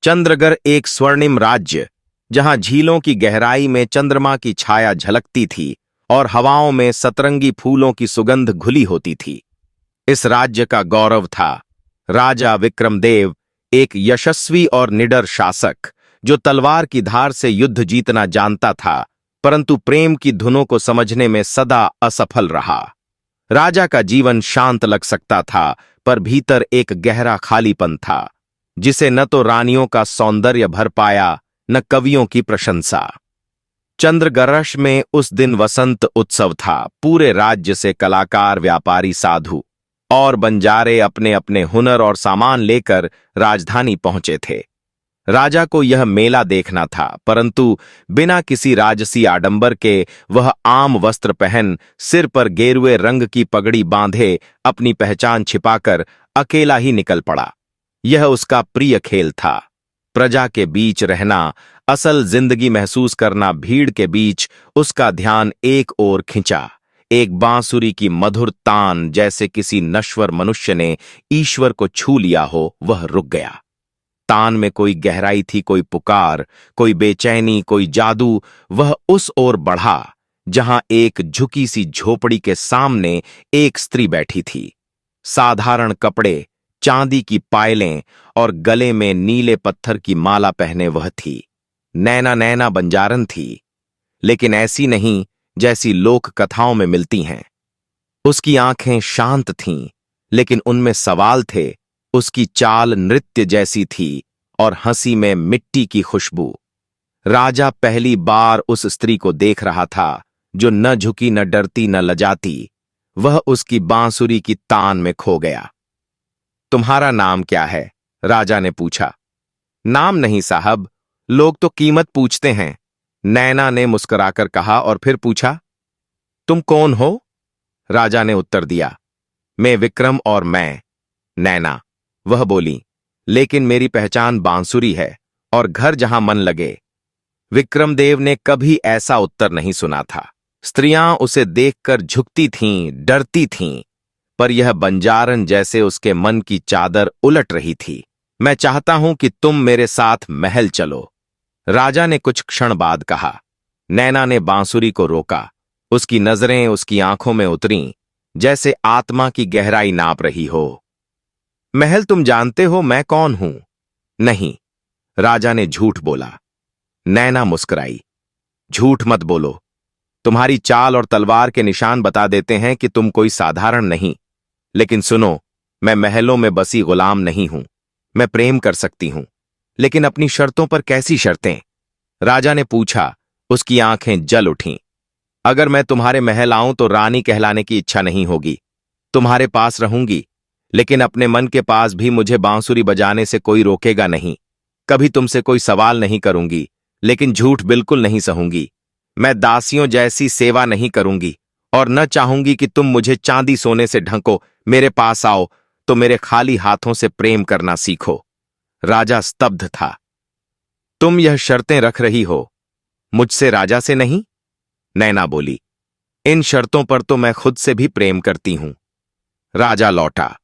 चंद्रगर एक स्वर्णिम राज्य, जहां झीलों की गहराई में चंद्रमा की छाया झलकती थी और हवाओं में सतरंगी फूलों की सुगंध घुली होती थी। इस राज्य का गौरव था राजा विक्रमदेव, एक यशस्वी और निडर शासक जो तलवार की धार से युद्ध जीतना जानता था, परंतु प्रेम की धुनों को समझने में सदा असफल रहा। राजा का जीवन शांत लग सकता था, पर भीतर एक गहरा खालीपन था, जिसे न तो रानियों का सौंदर्य भर पाया, न कवियों की प्रशंसा। चंद्रगरश में उस दिन वसंत उत्सव था। पूरे राज्य से कलाकार, व्यापारी, साधु और बंजारे अपने अपने हुनर और सामान लेकर राजधानी पहुंचे थे। राजा को यह मेला देखना था, परंतु बिना किसी राजसी आडंबर के वह आम वस्त्र पहन, सिर पर गेरुए रंग की पगड़ी बांधे, अपनी पहचान छिपाकर अकेला ही निकल पड़ा। यह उसका प्रिय खेल था। प्रजा के बीच रहना, असल जिंदगी महसूस करना। भीड़ के बीच उसका ध्यान एक ओर खिंचा, एक बांसुरी की मधुर तान, जैसे किसी नश्वर मनुष्य ने ईश्वर को छू लिया हो। वह रुक गया। तान में कोई गहराई थी, कोई पुकार, कोई बेचैनी, कोई जादू। वह उस ओर बढ़ा जहां एक झुकी सी झोपड़ी के सामने एक स्त्री बैठी थी। साधारण कपड़े, चांदी की पायलें और गले में नीले पत्थर की माला पहने वह थी। नैना नैना बंजारन थी, लेकिन ऐसी नहीं जैसी लोक कथाओं में मिलती हैं। उसकी आंखें शांत थीं, लेकिन उनमें सवाल थे। उसकी चाल नृत्य जैसी थी और हंसी में मिट्टी की खुशबू। राजा पहली बार उस स्त्री को देख रहा था, जो न झुकी, न डरती, न लजाती। वह उसकी बांसुरी की तान में खो गया। तुम्हारा नाम क्या है? राजा ने पूछा। नाम नहीं साहब, लोग तो कीमत पूछते हैं, नैना ने मुस्कुराकर कहा, और फिर पूछा, तुम कौन हो? राजा ने उत्तर दिया, मैं विक्रम और मैं नैना। वह बोली, लेकिन मेरी पहचान बांसुरी है और घर जहां मन लगे। विक्रमदेव ने कभी ऐसा उत्तर नहीं सुना था। स्त्रियां उसे देखकर झुकती थीं, डरती थीं, पर यह बंजारन जैसे उसके मन की चादर उलट रही थी। मैं चाहता हूं कि तुम मेरे साथ महल चलो, राजा ने कुछ क्षण बाद कहा। नैना ने बांसुरी को रोका। उसकी नजरें उसकी आंखों में उतरीं, जैसे आत्मा की गहराई नाप रही हो। महल? तुम जानते हो मैं कौन हूं? नहीं, राजा ने झूठ बोला। नैना मुस्कुराई। झूठ मत बोलो, तुम्हारी चाल और तलवार के निशान बता देते हैं कि तुम कोई साधारण नहीं। लेकिन सुनो, मैं महलों में बसी गुलाम नहीं हूं। मैं प्रेम कर सकती हूं, लेकिन अपनी शर्तों पर। कैसी शर्तें? राजा ने पूछा। उसकी आंखें जल उठीं। अगर मैं तुम्हारे महल आऊं तो रानी कहलाने की इच्छा नहीं होगी। तुम्हारे पास रहूंगी, लेकिन अपने मन के पास भी। मुझे बांसुरी बजाने से कोई रोकेगा नहीं। कभी तुमसे कोई सवाल नहीं करूंगी, लेकिन झूठ बिल्कुल नहीं सहूंगी। मैं दासियों जैसी सेवा नहीं करूंगी, और न चाहूंगी कि तुम मुझे चांदी सोने से ढंको। मेरे पास आओ तो मेरे खाली हाथों से प्रेम करना सीखो। राजा स्तब्ध था। तुम यह शर्तें रख रही हो, मुझसे, राजा से नहीं? नैना बोली, इन शर्तों पर तो मैं खुद से भी प्रेम करती हूं। राजा लौटा।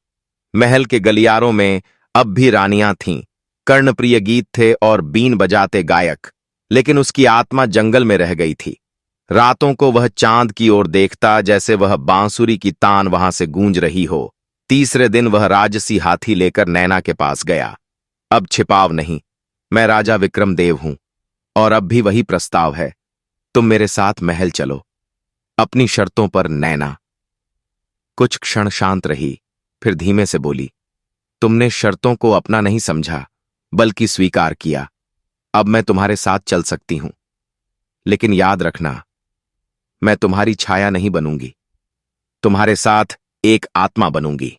महल के गलियारों में अब भी रानियां थीं। कर्णप्रिय गीत थे और बीन बजाते गायक, लेकिन उसकी आत्मा जंगल में रह गई थी। रातों को वह चांद की ओर देखता, जैसे वह बांसुरी की तान वहां से गूंज रही हो। तीसरे दिन वह राजसी हाथी लेकर नैना के पास गया। अब छिपाव नहीं, मैं राजा विक्रमदेव हूं, और अब भी वही प्रस्ताव है। तुम मेरे साथ महल चलो, अपनी शर्तों पर। नैना कुछ क्षण शांत रही, फिर धीमे से बोली, तुमने शर्तों को अपना नहीं समझा, बल्कि स्वीकार किया। अब मैं तुम्हारे साथ चल सकती हूं, लेकिन याद रखना, मैं तुम्हारी छाया नहीं बनूंगी, तुम्हारे साथ एक आत्मा बनूंगी।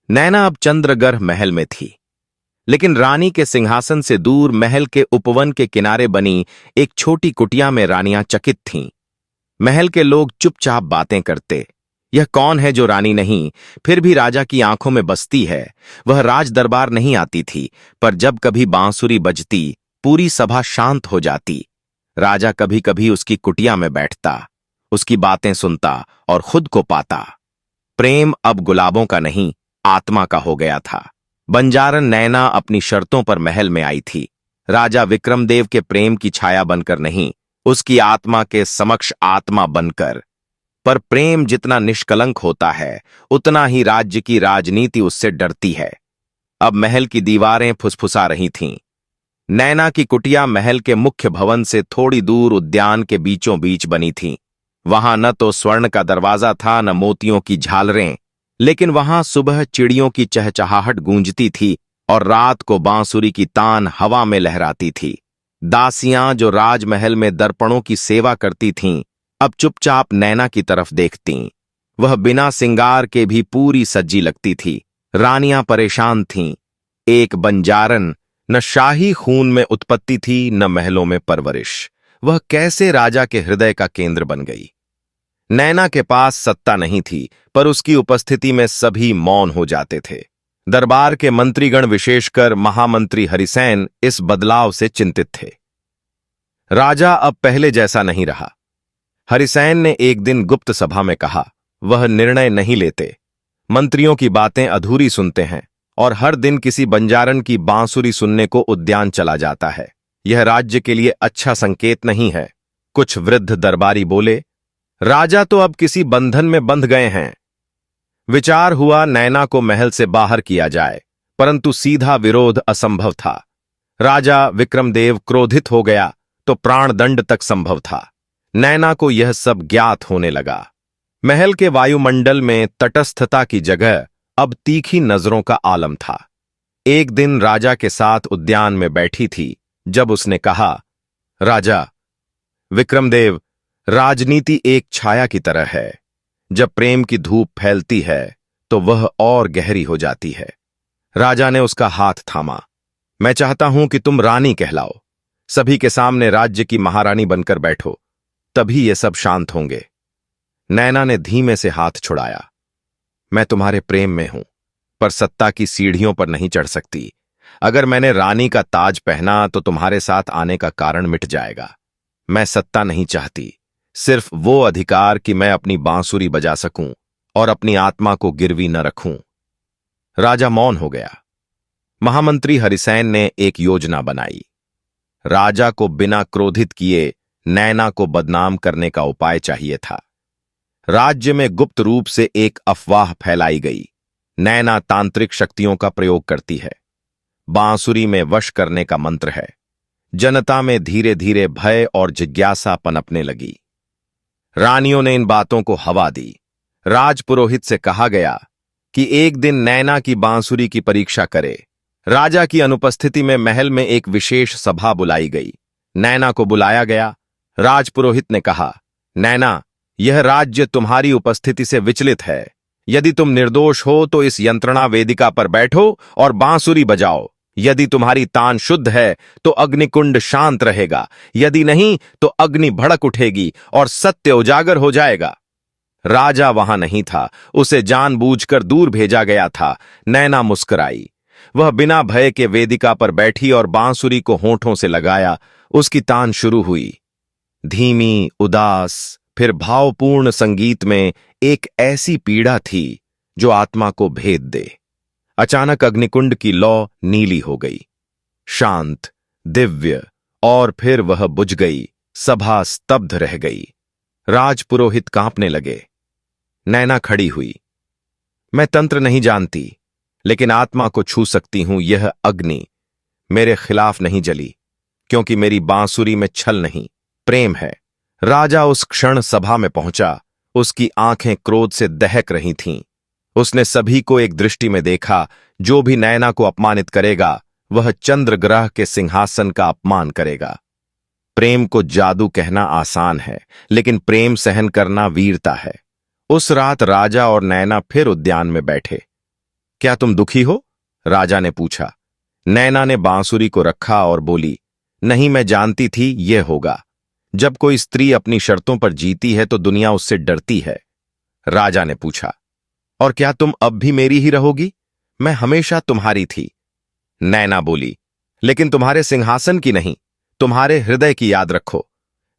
नैना अब चंद्रगर महल में थी, लेकिन रानी के सिंहासन से दूर महल के उपवन के किनारे बनी एक छोटी कुटिया में रानियां चकित थीं। महल के लोग चुपचाप बातें करते। यह कौन है जो रानी नहीं, फिर भी राजा की आंखों में बसती है? वह राज दरबार नहीं आती थी, पर जब कभी बांसुरी बजती, पूरी सभा शांत हो जाती। राजा कभी कभी उसकी कुटिया में बैठता, उसकी बातें सुनता और खुद को पाता। प्रेम अब गुलाबों का नहीं, आत्मा का हो गया था। बंजारन नैना अपनी शर्तों पर महल में आई थी। राजा विक्रमदेव के प्रेम की छाया बनकर नहीं, उसकी आत्मा के समक्ष आत्मा बनकर। पर प्रेम जितना निष्कलंक होता है, उतना ही राज्य की राजनीति उससे डरती है। अब महल की दीवारें फुसफुसा रही थीं। नैना की कुटिया महल के मुख्य भवन से थोड़ी दूर उद्यान के बीचों बीच बनी थी। वहां न तो स्वर्ण का दरवाजा था, न मोतियों की झालरें, लेकिन वहां सुबह चिड़ियों की चहचहाहट गूंजती थी और रात को बांसुरी की तान हवा में लहराती थी। दासियां जो राजमहल में दर्पणों की सेवा करती थीं, अब चुपचाप नैना की तरफ देखतीं। वह बिना सिंगार के भी पूरी सज्जी लगती थी। रानियां परेशान थीं। एक बंजारन न शाही खून में उत्पत्ति थी, न महलों में परवरिश। वह कैसे राजा के हृदय का केंद्र बन गई। नैना के पास सत्ता नहीं थी, पर उसकी उपस्थिति में सभी मौन हो जाते थे। दरबार के मंत्रीगण, विशेषकर महामंत्री हरिसेन, इस बदलाव से चिंतित थे। राजा अब पहले जैसा नहीं रहा। हरिसेन ने एक दिन गुप्त सभा में कहा, वह निर्णय नहीं लेते, मंत्रियों की बातें अधूरी सुनते हैं और हर दिन किसी बंजारन की बांसुरी सुनने को उद्यान चला जाता है। यह राज्य के लिए अच्छा संकेत नहीं है। कुछ वृद्ध दरबारी बोले, राजा तो अब किसी बंधन में बंध गए हैं। विचार हुआ नैना को महल से बाहर किया जाए, परंतु सीधा विरोध असंभव था। राजा विक्रमदेव क्रोधित हो गया तो प्राणदंड तक संभव था। नैना को यह सब ज्ञात होने लगा। महल के वायुमंडल में तटस्थता की जगह अब तीखी नजरों का आलम था। एक दिन राजा के साथ उद्यान में बैठी थी, जब उसने कहा, राजा विक्रमदेव, राजनीति एक छाया की तरह है। जब प्रेम की धूप फैलती है तो वह और गहरी हो जाती है। राजा ने उसका हाथ थामा। मैं चाहता हूं कि तुम रानी कहलाओ, सभी के सामने राज्य की महारानी बनकर बैठो, तभी ये सब शांत होंगे। नैना ने धीमे से हाथ छुड़ाया। मैं तुम्हारे प्रेम में हूं, पर सत्ता की सीढ़ियों पर नहीं चढ़ सकती। अगर मैंने रानी का ताज पहना तो तुम्हारे साथ आने का कारण मिट जाएगा। मैं सत्ता नहीं चाहती, सिर्फ वो अधिकार कि मैं अपनी बांसुरी बजा सकूं और अपनी आत्मा को गिरवी न रखूं। राजा मौन हो गया। महामंत्री हरिसेन ने एक योजना बनाई। राजा को बिना क्रोधित किए नैना को बदनाम करने का उपाय चाहिए था। राज्य में गुप्त रूप से एक अफवाह फैलाई गई। नैना तांत्रिक शक्तियों का प्रयोग करती है, बांसुरी में वश करने का मंत्र है। जनता में धीरे धीरे भय और जिज्ञासा पनपने लगी। रानियों ने इन बातों को हवा दी। राजपुरोहित से कहा गया कि एक दिन नैना की बांसुरी की परीक्षा करे। राजा की अनुपस्थिति में महल में एक विशेष सभा बुलाई गई। नैना को बुलाया गया। राजपुरोहित ने कहा, नैना, यह राज्य तुम्हारी उपस्थिति से विचलित है। यदि तुम निर्दोष हो तो इस यंत्रणा वेदिका पर बैठो और बांसुरी बजाओ। यदि तुम्हारी तान शुद्ध है तो अग्निकुंड शांत रहेगा, यदि नहीं तो अग्नि भड़क उठेगी और सत्य उजागर हो जाएगा। राजा वहां नहीं था, उसे जानबूझकर दूर भेजा गया था। नैना मुस्कुराई। वह बिना भय के वेदिका पर बैठी और बांसुरी को होठों से लगाया। उसकी तान शुरू हुई। धीमी, उदास, फिर भावपूर्ण संगीत में एक ऐसी पीड़ा थी जो आत्मा को भेद दे। अचानक अग्निकुंड की लौ नीली हो गई, शांत, दिव्य, और फिर वह बुझ गई। सभा स्तब्ध रह गई। राजपुरोहित कांपने लगे। नैना खड़ी हुई। मैं तंत्र नहीं जानती, लेकिन आत्मा को छू सकती हूं। यह अग्नि मेरे खिलाफ नहीं जली, क्योंकि मेरी बांसुरी में छल नहीं, प्रेम है। राजा उस क्षण सभा में पहुंचा। उसकी आंखें क्रोध से दहक रही थीं। उसने सभी को एक दृष्टि में देखा। जो भी नैना को अपमानित करेगा, वह चंद्रग्रह के सिंहासन का अपमान करेगा। प्रेम को जादू कहना आसान है, लेकिन प्रेम सहन करना वीरता है। उस रात राजा और नैना फिर उद्यान में बैठे। क्या तुम दुखी हो? राजा ने पूछा। नैना ने बांसुरी को रखा और बोली, नहीं, मैं जानती थी यह होगा। जब कोई स्त्री अपनी शर्तों पर जीती है तो दुनिया उससे डरती है। राजा ने पूछा, और क्या तुम अब भी मेरी ही रहोगी? मैं हमेशा तुम्हारी थी। नैना बोली, लेकिन तुम्हारे सिंहासन की नहीं, तुम्हारे हृदय की याद रखो।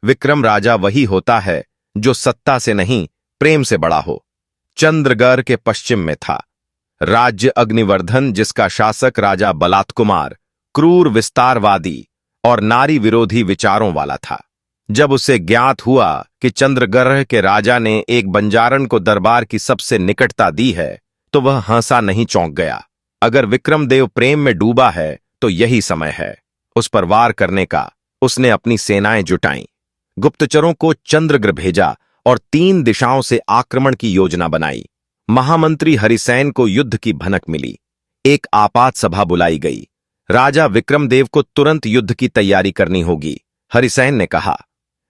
विक्रम राजा वही होता है जो सत्ता से नहीं, प्रेम से बड़ा हो। चंद्रगढ़ के पश्चिम में था। राज्य अग्निवर्धन, जिसका शासक राजा बलात्कुमार क्रूर, विस्तारवादी और नारी विरोधी विचारों वाला था। जब उसे ज्ञात हुआ कि चंद्रग्रह के राजा ने एक बंजारन को दरबार की सबसे निकटता दी है, तो वह हंसा नहीं चौंक गया। अगर विक्रमदेव प्रेम में डूबा है तो यही समय है उस पर वार करने का। उसने अपनी सेनाएं जुटाईं, गुप्तचरों को चंद्रग्रह भेजा और 3 दिशाओं से आक्रमण की योजना बनाई। महामंत्री हरिसेन को युद्ध की भनक मिली। एक आपात सभा बुलाई गई। राजा विक्रमदेव को तुरंत युद्ध की तैयारी करनी होगी। हरिसेन ने कहा।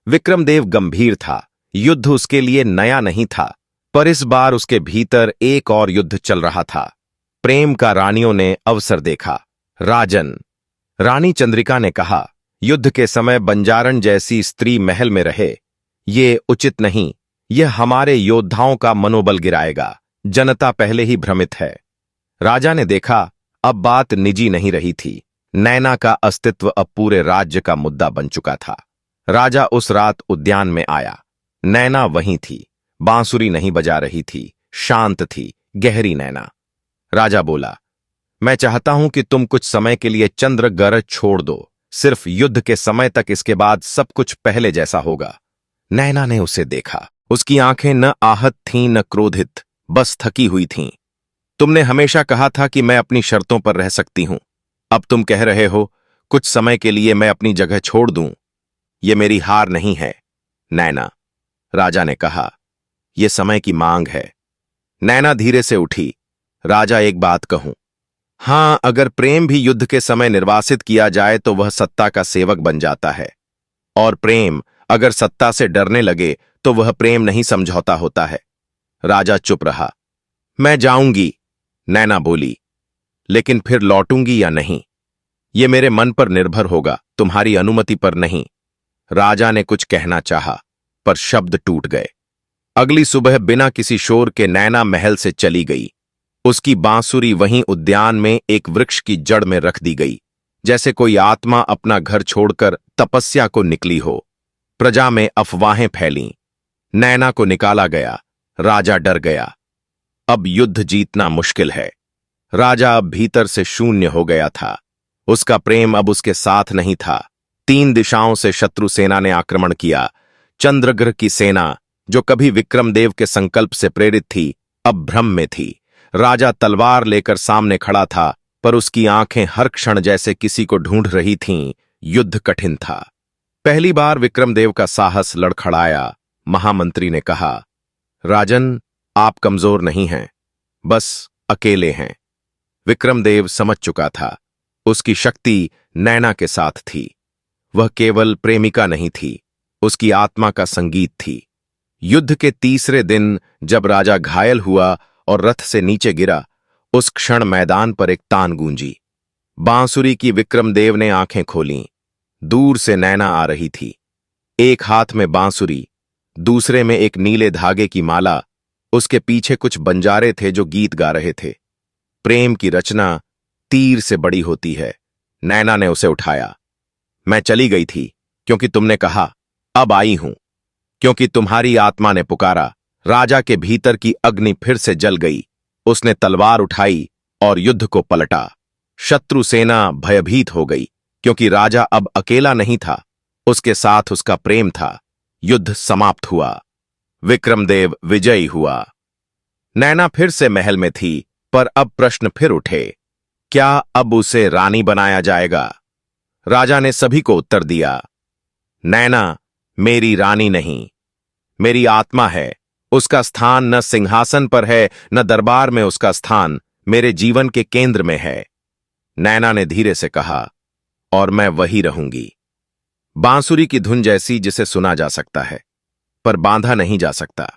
विक्रमदेव गंभीर था। युद्ध उसके लिए नया नहीं था, पर इस बार उसके भीतर एक और युद्ध चल रहा था। प्रेम का रानियों ने अवसर देखा। राजन, रानी चंद्रिका ने कहा, युद्ध के समय बंजारन जैसी स्त्री महल में रहे, ये उचित नहीं। यह हमारे योद्धाओं का मनोबल गिराएगा। जनता पहले ही भ्रमित है। राजा ने देखा अब बात निजी नहीं रही थी। नैना का अस्तित्व अब पूरे राज्य का मुद्दा बन चुका था। राजा उस रात उद्यान में आया। नैना वहीं थी, बांसुरी नहीं बजा रही थी, शांत थी, गहरी नैना। राजा बोला, मैं चाहता हूं कि तुम कुछ समय के लिए चंद्रग्रह छोड़ दो, सिर्फ युद्ध के समय तक। इसके बाद सब कुछ पहले जैसा होगा। नैना ने उसे देखा। उसकी आंखें न आहत थीं न क्रोधित, बस थकी हुई थीं। तुमने हमेशा कहा था कि मैं अपनी शर्तों पर रह सकती हूं। अब तुम कह रहे हो कुछ समय के लिए मैं अपनी जगह छोड़ दूं। यह मेरी हार नहीं है नैना, राजा ने कहा, यह समय की मांग है। नैना धीरे से उठी। राजा, एक बात कहूं। हां, अगर प्रेम भी युद्ध के समय निर्वासित किया जाए तो वह सत्ता का सेवक बन जाता है, और प्रेम अगर सत्ता से डरने लगे तो वह प्रेम नहीं, समझौता होता है। राजा चुप रहा। मैं जाऊंगी, नैना बोली, लेकिन फिर लौटूंगी या नहीं, यह मेरे मन पर निर्भर होगा, तुम्हारी अनुमति पर नहीं। राजा ने कुछ कहना चाहा, पर शब्द टूट गए। अगली सुबह बिना किसी शोर के नैना महल से चली गई। उसकी बांसुरी वहीं उद्यान में एक वृक्ष की जड़ में रख दी गई, जैसे कोई आत्मा अपना घर छोड़कर तपस्या को निकली हो। प्रजा में अफवाहें फैलीं। नैना को निकाला गया। राजा डर गया। अब युद्ध जीतना मुश्किल है। राजा अब भीतर से शून्य हो गया था। उसका प्रेम अब उसके साथ नहीं था। 3 दिशाओं से शत्रु सेना ने आक्रमण किया। चंद्रग्रह की सेना, जो कभी विक्रमदेव के संकल्प से प्रेरित थी, अब भ्रम में थी। राजा तलवार लेकर सामने खड़ा था, पर उसकी आंखें हर क्षण जैसे किसी को ढूंढ रही थीं। युद्ध कठिन था। पहली बार विक्रमदेव का साहस लड़खड़ाया। महामंत्री ने कहा, राजन, आप कमजोर नहीं हैं, बस अकेले हैं। विक्रमदेव समझ चुका था, उसकी शक्ति नैना के साथ थी। वह केवल प्रेमिका नहीं थी, उसकी आत्मा का संगीत थी। युद्ध के तीसरे दिन जब राजा घायल हुआ और रथ से नीचे गिरा, उस क्षण मैदान पर एक तान गूंजी। बांसुरी की विक्रमदेव ने आंखें खोलीं। दूर से नैना आ रही थी, एक हाथ में बांसुरी, दूसरे में एक नीले धागे की माला। उसके पीछे कुछ बंजारे थे जो गीत गा रहे थे। प्रेम की रचना तीर से बड़ी होती है। नैना ने उसे उठाया। मैं चली गई थी क्योंकि तुमने कहा, अब आई हूं क्योंकि तुम्हारी आत्मा ने पुकारा। राजा के भीतर की अग्नि फिर से जल गई। उसने तलवार उठाई और युद्ध को पलटा। शत्रु सेना भयभीत हो गई, क्योंकि राजा अब अकेला नहीं था, उसके साथ उसका प्रेम था। युद्ध समाप्त हुआ। विक्रमदेव विजयी हुआ। नैना फिर से महल में थी, पर अब प्रश्न फिर उठे, क्या अब उसे रानी बनाया जाएगा? राजा ने सभी को उत्तर दिया, नैना मेरी रानी नहीं, मेरी आत्मा है। उसका स्थान न सिंहासन पर है, न दरबार में। उसका स्थान मेरे जीवन के केंद्र में है। नैना ने धीरे से कहा, और मैं वही रहूंगी। बांसुरी की धुन जैसी, जिसे सुना जा सकता है पर बांधा नहीं जा सकता।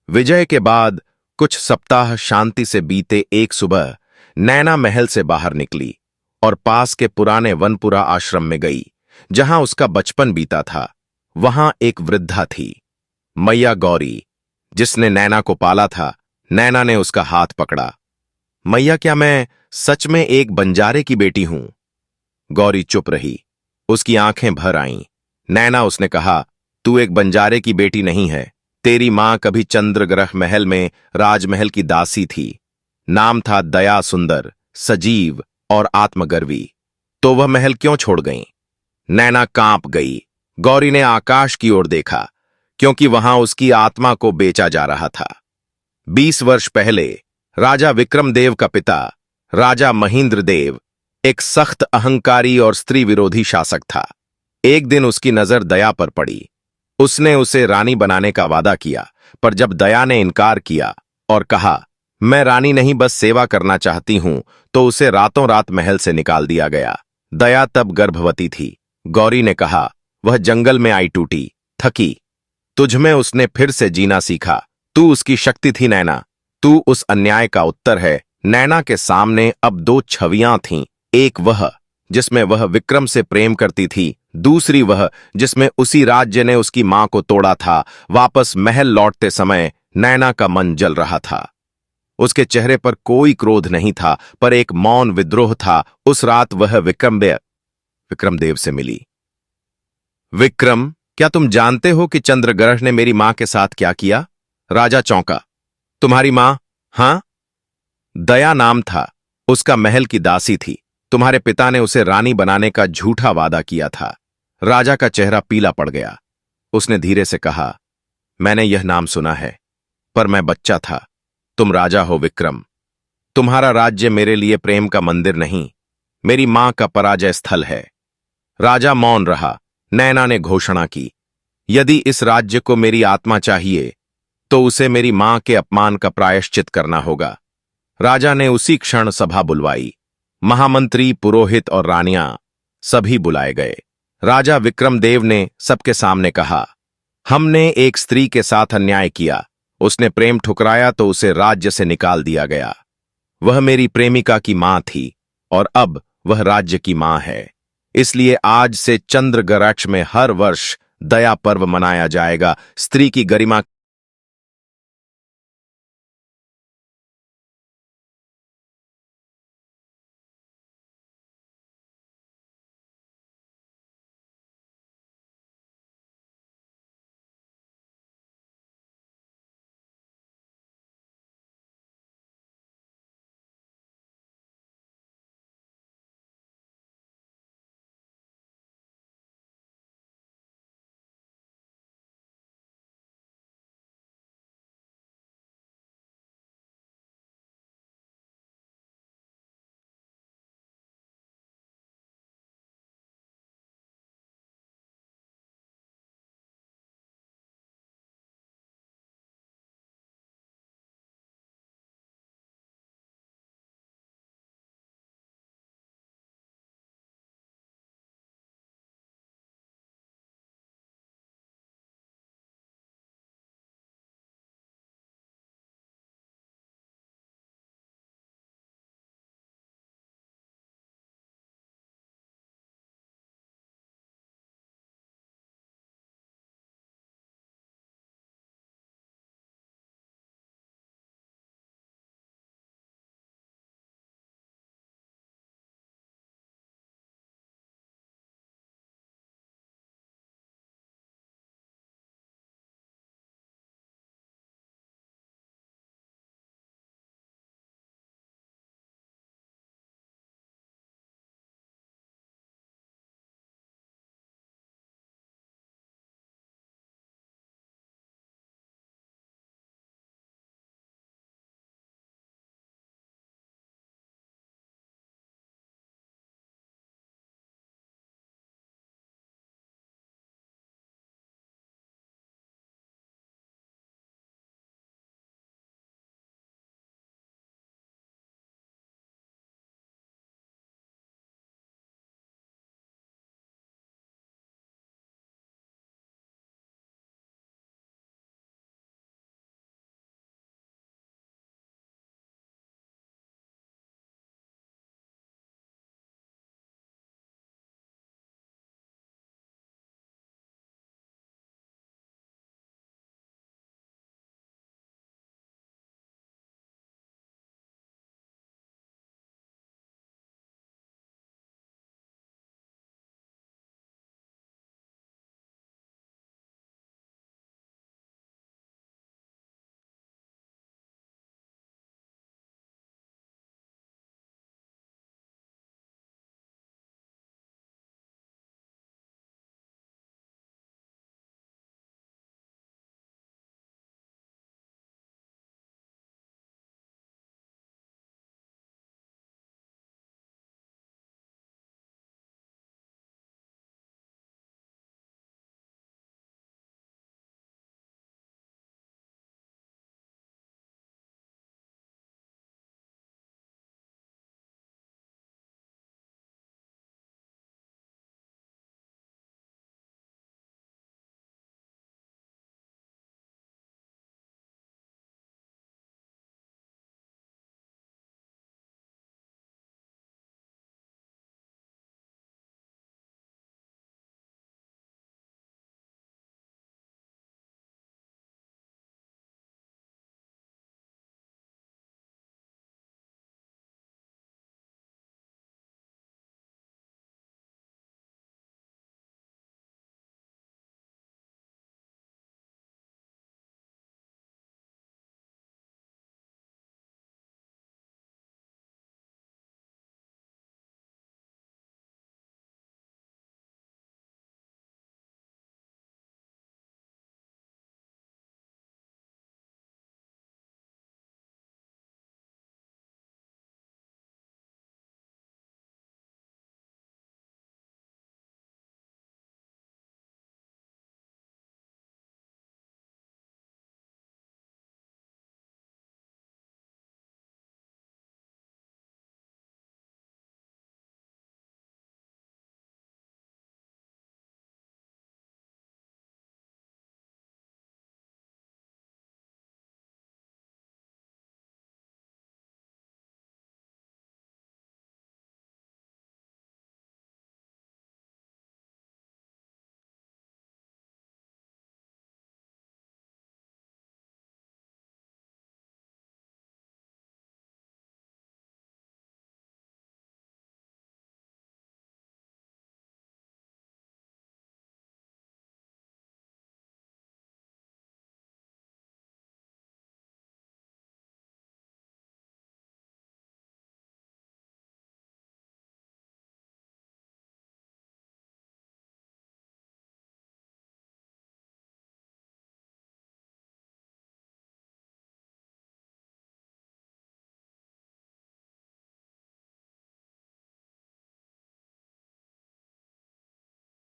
विजय के बाद कुछ सप्ताह शांति से बीते। एक सुबह नैना महल से बाहर निकली और पास के पुराने वनपुरा आश्रम में गई, जहां उसका बचपन बीता था। वहां एक वृद्धा थी, मैया गौरी, जिसने नैना को पाला था। नैना ने उसका हाथ पकड़ा। मैया, क्या मैं सच में एक बंजारे की बेटी हूं? गौरी चुप रही। उसकी आंखें भर आईं। नैना, उसने कहा, तू एक बंजारे की बेटी नहीं है। तेरी मां कभी चंद्रग्रह महल में राजमहल की दासी थी। नाम था दया सुंदर, सजीव और आत्मगर्वी। तो वह महल क्यों छोड़ गईं? नैना कांप गई। गौरी ने आकाश की ओर देखा, क्योंकि वहां उसकी आत्मा को बेचा जा रहा था। 20 वर्ष पहले राजा विक्रमदेव का पिता राजा महेंद्र देव एक सख्त अहंकारी और स्त्री विरोधी शासक था। एक दिन उसकी नजर दया पर पड़ी। उसने उसे रानी बनाने का वादा किया, पर जब दया ने इनकार किया और कहा, मैं रानी नहीं बस सेवा करना चाहती हूं, तो उसे रातों रात महल से निकाल दिया गया। दया तब गर्भवती थी। गौरी ने कहा, वह जंगल में आई टूटी, थकी। तुझमें उसने फिर से जीना सीखा। तू उसकी शक्ति थी नैना, तू उस अन्याय का उत्तर है। नैना के सामने अब दो छवियां थीं, एक वह जिसमें वह विक्रम से प्रेम करती थी, दूसरी वह जिसमें उसी राज्य ने उसकी मां को तोड़ा था। वापस महल लौटते समय नैना का मन जल रहा था। उसके चेहरे पर कोई क्रोध नहीं था, पर एक मौन विद्रोह था। उस रात वह विक्रमदेव से मिली। विक्रम, क्या तुम जानते हो कि चंद्रग्रहण ने मेरी मां के साथ क्या किया? राजा चौंका। तुम्हारी मां? हां। दया नाम था, उसका महल की दासी थी। तुम्हारे पिता ने उसे रानी बनाने का झूठा वादा किया था। राजा का चेहरा पीला पड़ गया। उसने धीरे से कहा, मैंने यह नाम सुना है, पर मैं बच्चा था। तुम राजा हो विक्रम। तुम्हारा राज्य मेरे लिए प्रेम का मंदिर नहीं, मेरी मां का पराजय स्थल है। राजा मौन रहा। नैना ने घोषणा की, यदि इस राज्य को मेरी आत्मा चाहिए, तो उसे मेरी मां के अपमान का प्रायश्चित करना होगा। राजा ने उसी क्षण सभा बुलवाई। महामंत्री, पुरोहित और रानियां सभी बुलाए गए। राजा विक्रमदेव ने सबके सामने कहा, हमने एक स्त्री के साथ अन्याय किया। उसने प्रेम ठुकराया तो उसे राज्य से निकाल दिया गया। वह मेरी प्रेमिका की मां थी और अब वह राज्य की मां है। इसलिए आज से चंद्रग्रहण में हर वर्ष दया पर्व मनाया जाएगा। स्त्री की गरिमा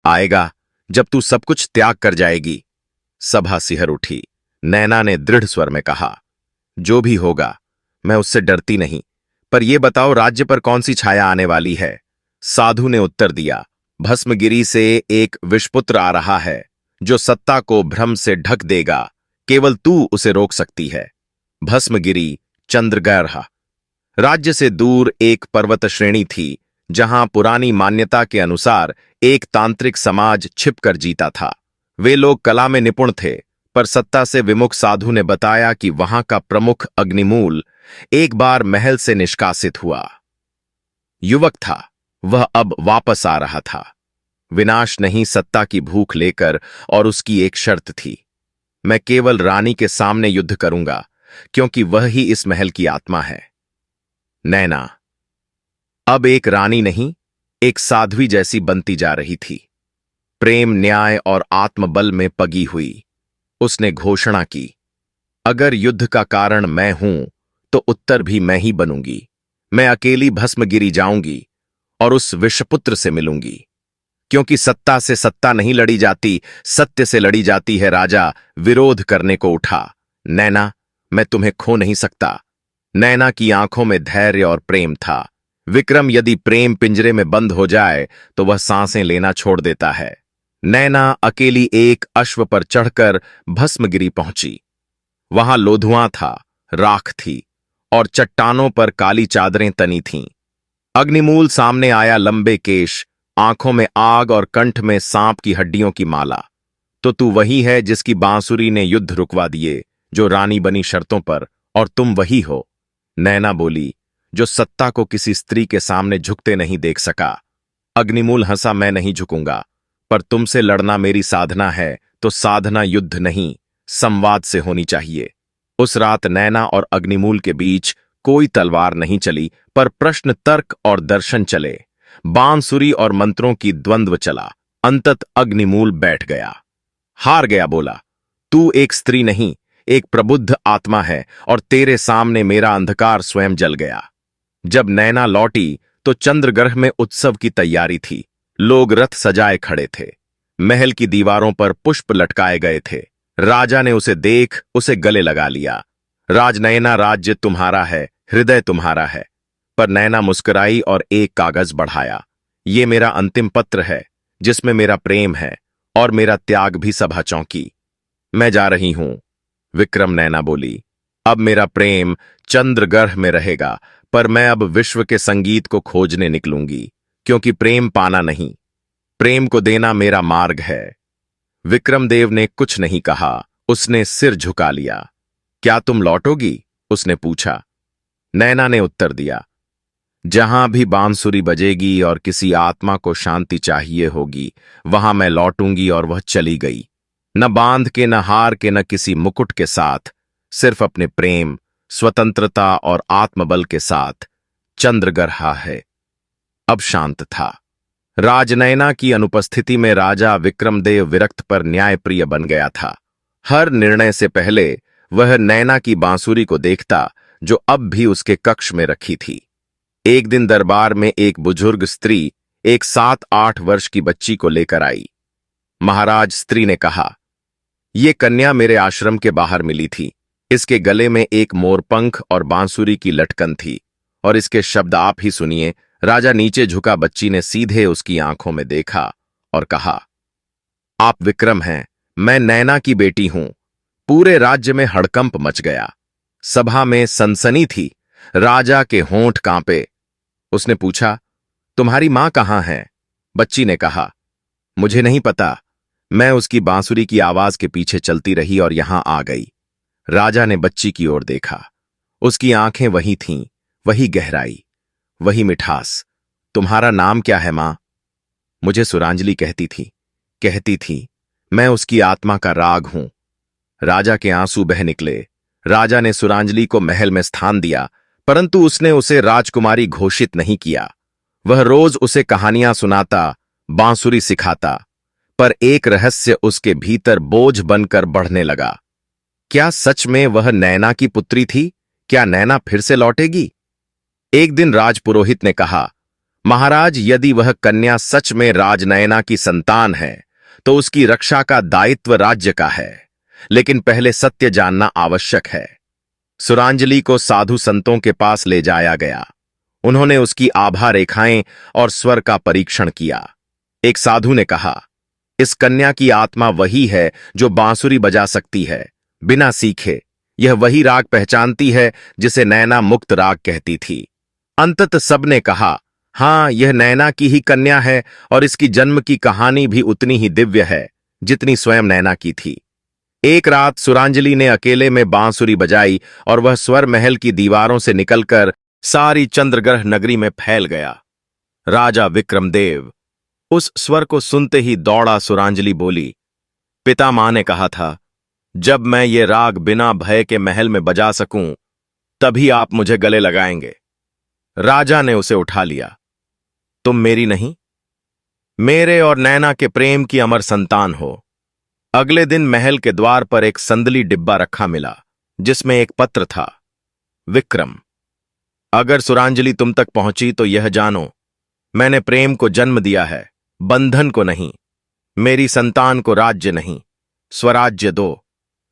आएगा जब तू सब कुछ त्याग कर जाएगी। सभा सिहर उठी। नैना ने दृढ़ स्वर में कहा, जो भी होगा मैं उससे डरती नहीं, पर यह बताओ राज्य पर कौन सी छाया आने वाली है। साधु ने उत्तर दिया, भस्मगिरी से एक विषपुत्र आ रहा है जो सत्ता को भ्रम से ढक देगा। केवल तू उसे रोक सकती है। भस्मगिरी चंद्रगर्ह राज्य से दूर एक पर्वत श्रेणी थी जहां पुरानी मान्यता के अनुसार एक तांत्रिक समाज छिपकर जीता था। वे लोग कला में निपुण थे, पर सत्ता से विमुख साधु ने बताया कि वहां का प्रमुख अग्निमूल एक बार महल से निष्कासित हुआ। युवक था, वह अब वापस आ रहा था, विनाश नहीं सत्ता की भूख लेकर, और उसकी एक शर्त थी, मैं केवल रानी के सामने युद्ध करूंगा, क्योंकि वह ही इस महल की आत्मा है। नैना अब एक रानी नहीं, एक साध्वी जैसी बनती जा रही थी। प्रेम, न्याय और आत्मबल में पगी हुई उसने घोषणा की, अगर युद्ध का कारण मैं हूं तो उत्तर भी मैं ही बनूंगी। मैं अकेली भस्मगिरी जाऊंगी और उस विषपुत्र से मिलूंगी, क्योंकि सत्ता से सत्ता नहीं लड़ी जाती, सत्य से लड़ी जाती है। राजा विरोध करने को उठा। नैना, मैं तुम्हें खो नहीं सकता। नैना की आंखों में धैर्य और प्रेम था। विक्रम, यदि प्रेम पिंजरे में बंद हो जाए तो वह सांसें लेना छोड़ देता है। नैना अकेली एक अश्व पर चढ़कर भस्मगिरी पहुंची। वहां लोधुआं था, राख थी और चट्टानों पर काली चादरें तनी थीं। अग्निमूल सामने आया, लंबे केश, आंखों में आग और कंठ में सांप की हड्डियों की माला। तो तू वही है जिसकी बांसुरी ने युद्ध रुकवा दिए, जो रानी बनी शर्तों पर, और तुम वही हो। नैना बोली, जो सत्ता को किसी स्त्री के सामने झुकते नहीं देख सका। अग्निमूल हंसा, मैं नहीं झुकूंगा, पर तुमसे लड़ना मेरी साधना है, तो साधना युद्ध नहीं संवाद से होनी चाहिए। उस रात नैना और अग्निमूल के बीच कोई तलवार नहीं चली, पर प्रश्न, तर्क और दर्शन चले। बांसुरी और मंत्रों की द्वंद्व चला। अंतत अग्निमूल बैठ गया, हार गया, बोला, तू एक स्त्री नहीं, एक प्रबुद्ध आत्मा है, और तेरे सामने मेरा अंधकार स्वयं जल गया। जब नैना लौटी तो चंद्रग्रह में उत्सव की तैयारी थी। लोग रथ सजाए खड़े थे, महल की दीवारों पर पुष्प लटकाए गए थे। राजा ने उसे देख उसे गले लगा लिया। राजनयना, राज्य तुम्हारा है, हृदय तुम्हारा है। पर नैना मुस्कुराई और एक कागज बढ़ाया, ये मेरा अंतिम पत्र है, जिसमें मेरा प्रेम है और मेरा त्याग भी। सभा चौंकी। मैं जा रही हूं, विक्रम, नैना बोली, अब मेरा प्रेम चंद्रग्रह में रहेगा, पर मैं अब विश्व के संगीत को खोजने निकलूंगी, क्योंकि प्रेम पाना नहीं, प्रेम को देना मेरा मार्ग है। विक्रमदेव ने कुछ नहीं कहा, उसने सिर झुका लिया। क्या तुम लौटोगी? उसने पूछा। नैना ने उत्तर दिया, जहां भी बांसुरी बजेगी और किसी आत्मा को शांति चाहिए होगी, वहां मैं लौटूंगी। और वह चली गई, न बांध के, न हार के, न किसी मुकुट के साथ, सिर्फ अपने प्रेम, स्वतंत्रता और आत्मबल के साथ। चंद्रग्रह है अब शांत था। राजनयना की अनुपस्थिति में राजा विक्रमदेव विरक्त पर न्यायप्रिय बन गया था। हर निर्णय से पहले वह नैना की बांसुरी को देखता, जो अब भी उसके कक्ष में रखी थी। एक दिन दरबार में एक बुजुर्ग स्त्री एक 7-8 वर्ष की बच्ची को लेकर आई। महाराज, स्त्री ने कहा, ये कन्या मेरे आश्रम के बाहर मिली थी। इसके गले में एक मोरपंख और बांसुरी की लटकन थी, और इसके शब्द आप ही सुनिए। राजा नीचे झुका, बच्ची ने सीधे उसकी आंखों में देखा और कहा, आप विक्रम हैं, मैं नैना की बेटी हूं। पूरे राज्य में हड़कंप मच गया। सभा में सनसनी थी, राजा के होंठ कांपे। उसने पूछा, तुम्हारी मां कहां है? बच्ची ने कहा, मुझे नहीं पता, मैं उसकी बांसुरी की आवाज के पीछे चलती रही और यहां आ गई। राजा ने बच्ची की ओर देखा। उसकी आंखें वही थीं, वही गहराई, वही मिठास। तुम्हारा नाम क्या है मां? मुझे सुरांजलि कहती थी, मैं उसकी आत्मा का राग हूं। राजा के आंसू बह निकले। राजा ने सुरांजलि को महल में स्थान दिया, परंतु उसने उसे राजकुमारी घोषित नहीं किया। वह रोज उसे कहानियां सुनाता, बांसुरी सिखाता, पर एक रहस्य उसके भीतर बोझ बनकर बढ़ने लगा। क्या सच में वह नैना की पुत्री थी? क्या नैना फिर से लौटेगी? एक दिन राजपुरोहित ने कहा, महाराज, यदि वह कन्या सच में राजनयना की संतान है तो उसकी रक्षा का दायित्व राज्य का है, लेकिन पहले सत्य जानना आवश्यक है। सुरांजलि को साधु संतों के पास ले जाया गया। उन्होंने उसकी आभा रेखाएं और स्वर का परीक्षण किया। एक साधु ने कहा, इस कन्या की आत्मा वही है जो बांसुरी बजा सकती है बिना सीखे। यह वही राग पहचानती है जिसे नैना मुक्त राग कहती थी। अंततः सबने कहा, हां, यह नैना की ही कन्या है और इसकी जन्म की कहानी भी उतनी ही दिव्य है जितनी स्वयं नैना की थी। एक रात सुरांजलि ने अकेले में बांसुरी बजाई और वह स्वर महल की दीवारों से निकलकर सारी चंद्रग्रह नगरी में फैल गया। राजा विक्रमदेव उस स्वर को सुनते ही दौड़ा। सुरांजलि बोली, पिता मां ने कहा था, जब मैं ये राग बिना भय के महल में बजा सकूं तभी आप मुझे गले लगाएंगे। राजा ने उसे उठा लिया। तुम मेरी नहीं, मेरे और नैना के प्रेम की अमर संतान हो। अगले दिन महल के द्वार पर एक संदली डिब्बा रखा मिला जिसमें एक पत्र था। विक्रम, अगर सुरांजलि तुम तक पहुंची तो यह जानो, मैंने प्रेम को जन्म दिया है, बंधन को नहीं। मेरी संतान को राज्य नहीं, स्वराज्य दो।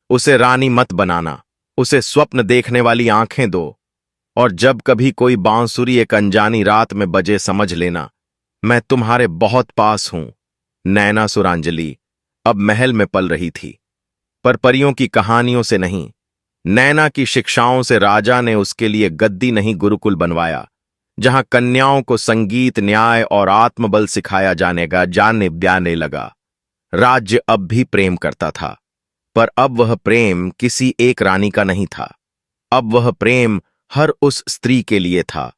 उसे रानी मत बनाना, उसे स्वप्न देखने वाली आंखें दो। और जब कभी कोई बांसुरी एक अनजानी रात में बजे, समझ लेना मैं तुम्हारे बहुत पास हूं। नैना सुरांजलि अब महल में पल रही थी, पर परियों की कहानियों से नहीं। नैना की शिक्षाओं से राजा ने उसके लिए गद्दी नहीं, गुरुकुल बनवाया, जहां कन्याओं को संगीत, न्याय और आत्मबल सिखाया जाने लगा। राज्य अब भी प्रेम करता था, पर अब वह प्रेम किसी एक रानी का नहीं था। अब वह प्रेम हर उस स्त्री के लिए था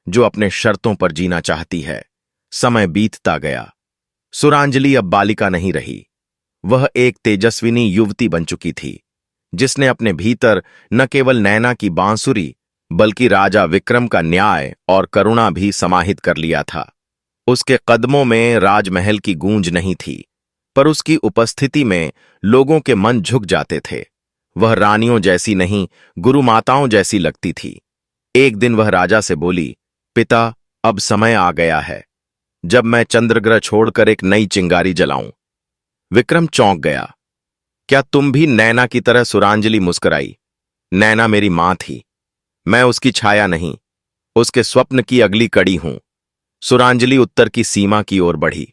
जो अपने शर्तों पर जीना चाहती है। समय बीतता गया। सुरांजलि अब बालिका नहीं रही। वह एक तेजस्विनी युवती बन चुकी थी, जिसने अपने भीतर न केवल नैना की बांसुरी बल्कि राजा विक्रम का न्याय और करुणा भी समाहित कर लिया था। उसके कदमों में राजमहल की गूंज नहीं थी, पर उसकी उपस्थिति में लोगों के मन झुक जाते थे। वह रानियों जैसी नहीं, गुरु माताओं जैसी लगती थी। एक दिन वह राजा से बोली, पिता, अब समय आ गया है जब मैं चंद्रग्रह छोड़कर एक नई चिंगारी जलाऊं। विक्रम चौंक गया। क्या तुम भी नैना की तरह? सुरांजलि मुस्कुराई। नैना मेरी मां थी, मैं उसकी छाया नहीं, उसके स्वप्न की अगली कड़ी हूं। सुरांजलि उत्तर की सीमा की ओर बढ़ी,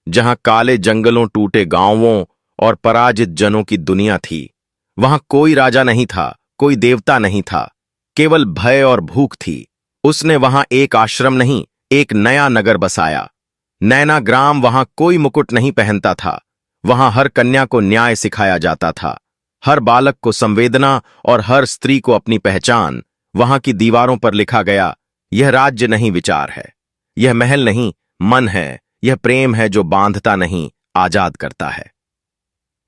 जहां काले जंगलों, टूटे गांवों और पराजित जनों की दुनिया थी। वहां कोई राजा नहीं था, कोई देवता नहीं था, केवल भय और भूख थी। उसने वहां एक आश्रम नहीं, एक नया नगर बसाया। नैना ग्राम। वहां कोई मुकुट नहीं पहनता था, वहां हर कन्या को न्याय सिखाया जाता था, हर बालक को संवेदना और हर स्त्री को अपनी पहचान। वहां की दीवारों पर लिखा गया, यह राज्य नहीं, विचार है। यह महल नहीं, मन है। यह प्रेम है जो बांधता नहीं, आजाद करता है।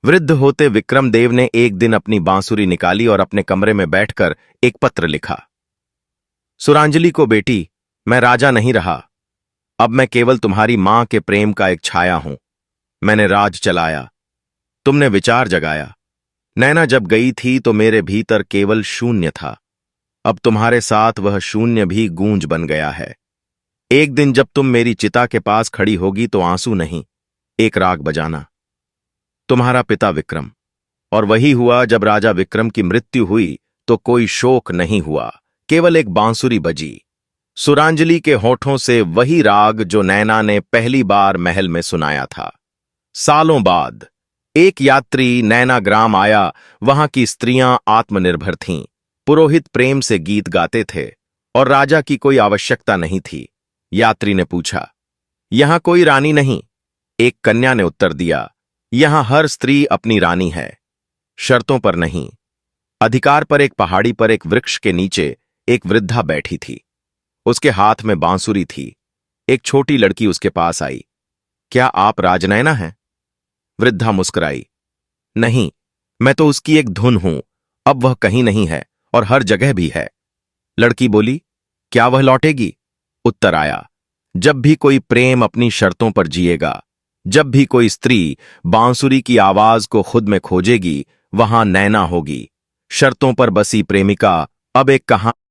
वृद्ध होते विक्रमदेव ने एक दिन अपनी बांसुरी निकाली और अपने कमरे में बैठकर एक पत्र लिखा। सुरांजलि को, बेटी, मैं राजा नहीं रहा। अब मैं केवल तुम्हारी मां के प्रेम का एक छाया हूं। मैंने राज चलाया, तुमने विचार जगाया। नैना जब गई थी तो मेरे भीतर केवल शून्य था। अब तुम्हारे साथ वह शून्य भी गूंज बन गया है। एक दिन जब तुम मेरी चिता के पास खड़ी होगी तो आंसू नहीं, एक राग बजाना। तुम्हारा पिता विक्रम। और वही हुआ। जब राजा विक्रम की मृत्यु हुई तो कोई शोक नहीं हुआ, केवल एक बांसुरी बजी। सुरांजलि के होठों से वही राग जो नैना ने पहली बार महल में सुनाया था। सालों बाद एक यात्री नैना ग्राम आया। वहां की स्त्रियां आत्मनिर्भर थीं, पुरोहित प्रेम से गीत गाते थे और राजा की कोई आवश्यकता नहीं थी। यात्री ने पूछा, यहां कोई रानी नहीं? एक कन्या ने उत्तर दिया, यहां हर स्त्री अपनी रानी है, शर्तों पर नहीं। अधिकार पर। एक पहाड़ी पर एक वृक्ष के नीचे एक वृद्धा बैठी थी। उसके हाथ में बांसुरी थी। एक छोटी लड़की उसके पास आई। क्या आप राजनयना हैं? वृद्धा मुस्कुराई। नहीं, मैं तो उसकी एक धुन हूं। अब वह कहीं नहीं है और हर जगह भी है। लड़की बोली, क्या वह लौटेगी? उत्तर आया, जब भी कोई प्रेम अपनी शर्तों पर जिएगा, जब भी कोई स्त्री बांसुरी की आवाज को खुद में खोजेगी, वहां नैना होगी। शर्तों पर बसी प्रेमिका अब एक कहानी